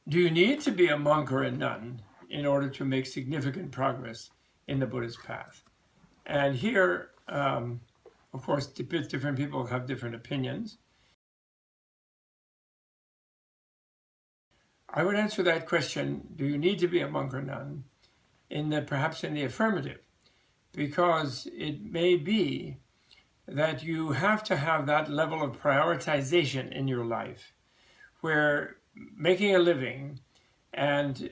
Do you need to be a monk or a nun in order to make significant progress in the Buddhist path? And here, of course, different people have different opinions. I would answer that question, do you need to be a monk or nun, perhaps in the affirmative, because it may be that you have to have that level of prioritization in your life where making a living and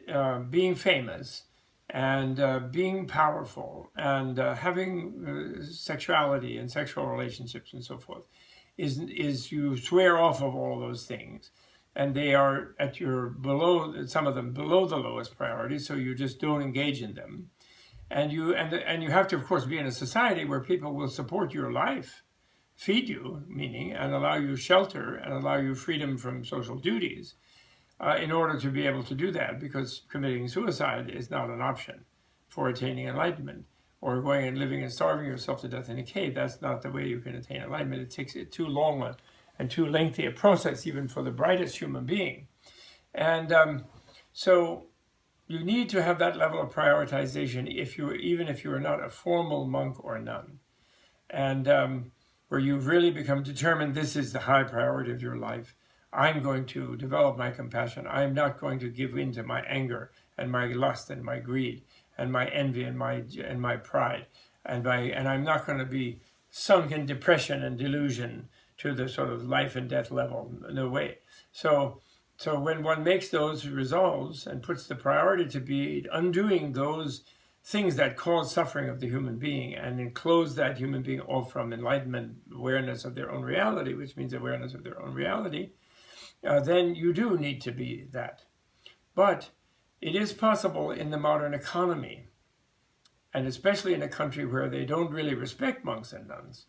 being famous and being powerful and having sexuality and sexual relationships and so forth is you swear off of all those things, and they are at some of them below the lowest priority, so you just don't engage in them. And you have to, of course, be in a society where people will support your life, feed you, meaning, and allow you shelter and allow you freedom from social duties in order to be able to do that, because committing suicide is not an option for attaining enlightenment, or going and living and starving yourself to death in a cave. That's not the way you can attain enlightenment. It takes too long and too lengthy a process, even for the brightest human being. And so you need to have that level of prioritization even if you are not a formal monk or nun, and where you've really become determined this is the high priority of your life. I'm going to develop my compassion. I'm not going to give in to my anger and my lust and my greed and my envy and my pride, and I'm not going to be sunk in depression and delusion to the sort of life and death level. No way. So when one makes those resolves and puts the priority to be undoing those things that cause suffering of the human being and then close that human being off from enlightenment, awareness of their own reality, which means awareness of their own reality, then you do need to be that. But it is possible in the modern economy, and especially in a country where they don't really respect monks and nuns,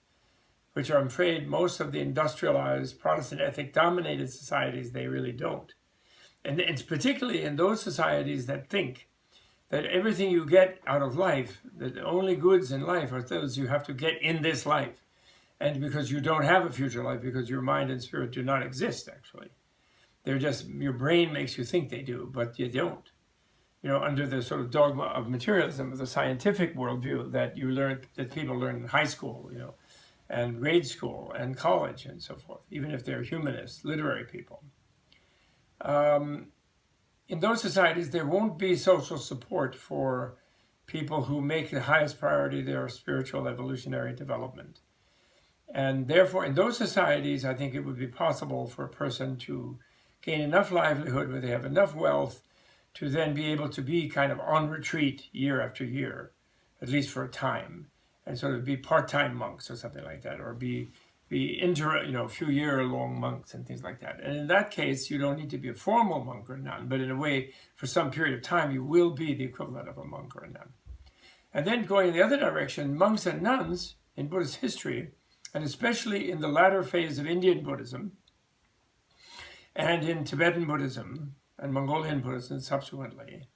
which I'm afraid most of the industrialized Protestant ethic dominated societies, they really don't. And it's particularly in those societies that think that everything you get out of life, that the only goods in life are those you have to get in this life. And because you don't have a future life, because your mind and spirit do not exist, actually. They're just, your brain makes you think they do, but you don't. Under the sort of dogma of materialism, of the scientific worldview that people learn in high school, and grade school and college and so forth, even if they're humanists, literary people. In those societies, there won't be social support for people who make the highest priority their spiritual evolutionary development. And therefore, in those societies, I think it would be possible for a person to gain enough livelihood where they have enough wealth to then be able to be kind of on retreat year after year, at least for a time, and sort of be part-time monks or something like that, or be a few year-long monks and things like that. And in that case, you don't need to be a formal monk or nun, but in a way, for some period of time, you will be the equivalent of a monk or a nun. And then going in the other direction, monks and nuns in Buddhist history, and especially in the latter phase of Indian Buddhism, and in Tibetan Buddhism and Mongolian Buddhism subsequently,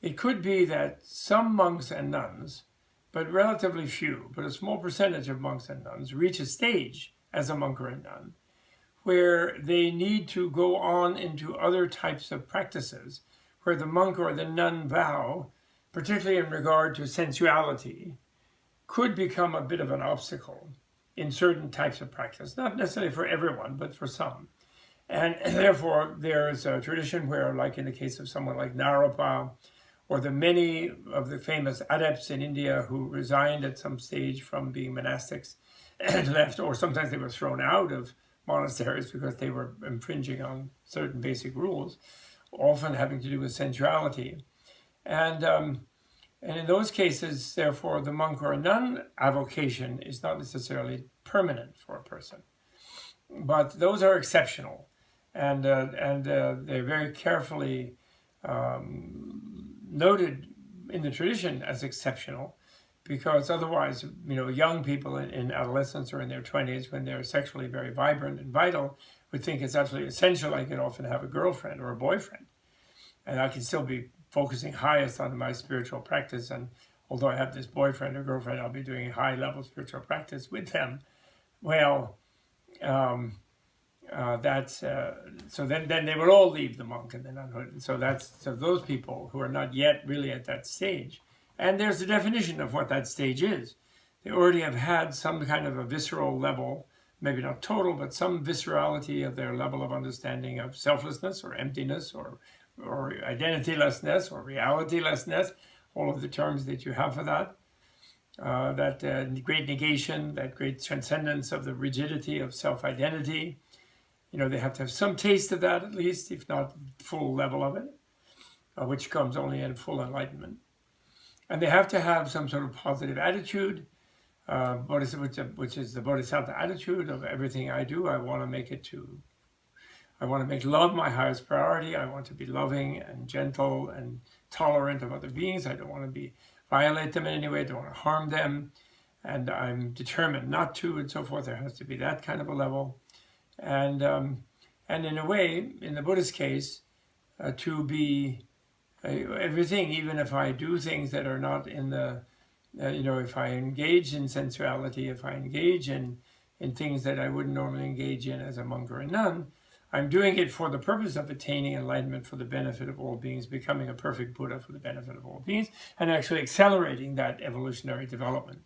it could be that some monks and nuns, but relatively few, but a small percentage of monks and nuns, reach a stage as a monk or a nun where they need to go on into other types of practices, where the monk or the nun vow, particularly in regard to sensuality, could become a bit of an obstacle in certain types of practice, not necessarily for everyone, but for some. And therefore, there's a tradition where, like in the case of someone like Naropa, or the many of the famous adepts in India who resigned at some stage from being monastics and left, or sometimes they were thrown out of monasteries because they were infringing on certain basic rules, often having to do with sensuality. And in those cases, therefore, the monk or a nun avocation is not necessarily permanent for a person. But those are exceptional. And they're very carefully noted in the tradition as exceptional, because otherwise, young people in adolescence or in their 20s, when they're sexually very vibrant and vital, would think it's absolutely essential I can often have a girlfriend or a boyfriend. And I can still be focusing highest on my spiritual practice. And although I have this boyfriend or girlfriend, I'll be doing high-level spiritual practice with them. Well, So then they will all leave the monk and the nunhood. So those people who are not yet really at that stage. And there's a definition of what that stage is. They already have had some kind of a visceral level, maybe not total, but some viscerality of their level of understanding of selflessness or emptiness or identitylessness or realitylessness, all of the terms that you have for that. That great negation, that great transcendence of the rigidity of self-identity. They have to have some taste of that at least, if not full level of it, which comes only in full enlightenment. And they have to have some sort of positive attitude, which is the bodhisattva attitude of everything I do. I want to make love my highest priority. I want to be loving and gentle and tolerant of other beings. I don't want to violate them in any way. I don't want to harm them. And I'm determined not to, and so forth. There has to be that kind of a level. And in a way, in the Buddhist case, to be everything, even if I do things that are not in the, if I engage in sensuality, if I engage in things that I wouldn't normally engage in as a monk or a nun, I'm doing it for the purpose of attaining enlightenment for the benefit of all beings, becoming a perfect Buddha for the benefit of all beings, and actually accelerating that evolutionary development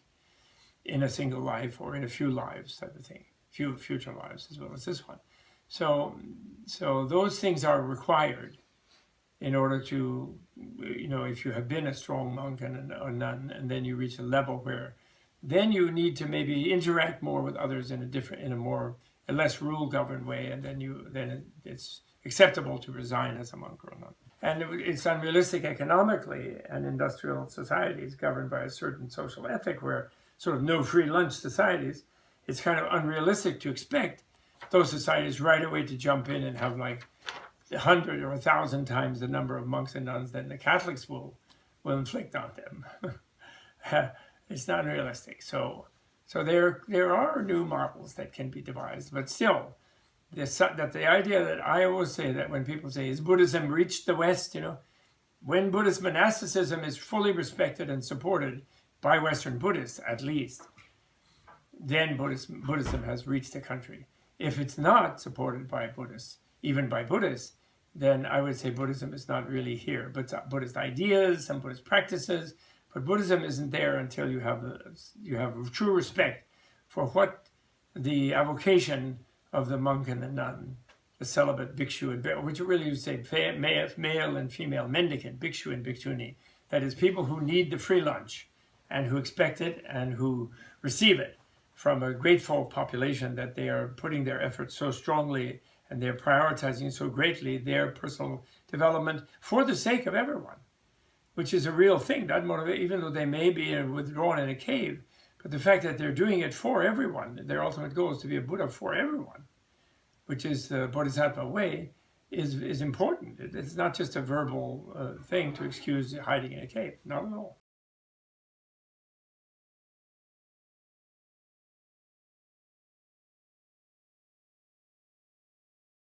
in a single life or in a few lives type of thing. Few future lives as well as this one. So those things are required in order to, if you have been a strong monk and a nun, and then you reach a level where then you need to maybe interact more with others in a less rule-governed way, and then it's acceptable to resign as a monk or a nun. And it's unrealistic economically, and industrial societies governed by a certain social ethic where sort of no free lunch societies, it's kind of unrealistic to expect those societies right away to jump in and have like 100 or 1,000 times the number of monks and nuns that the Catholics will inflict on them. It's not realistic. So there are new models that can be devised, but still, the idea that I always say that when people say, "Has Buddhism reached the West?" When Buddhist monasticism is fully respected and supported by Western Buddhists, at least, then Buddhism has reached the country. If it's not supported by Buddhists, even by Buddhists, then I would say Buddhism is not really here. But Buddhist ideas and Buddhist practices, but Buddhism isn't there until you have true respect for what the avocation of the monk and the nun, the celibate bhikshu, which really you say male and female mendicant, bhikshu and bhikshuni, that is people who need the free lunch and who expect it and who receive it from a grateful population that they are putting their efforts so strongly and they're prioritizing so greatly their personal development for the sake of everyone, which is a real thing. That motivate, even though they may be withdrawn in a cave, but the fact that they're doing it for everyone, their ultimate goal is to be a Buddha for everyone, which is the Bodhisattva way, is important. It's not just a verbal thing to excuse hiding in a cave, not at all.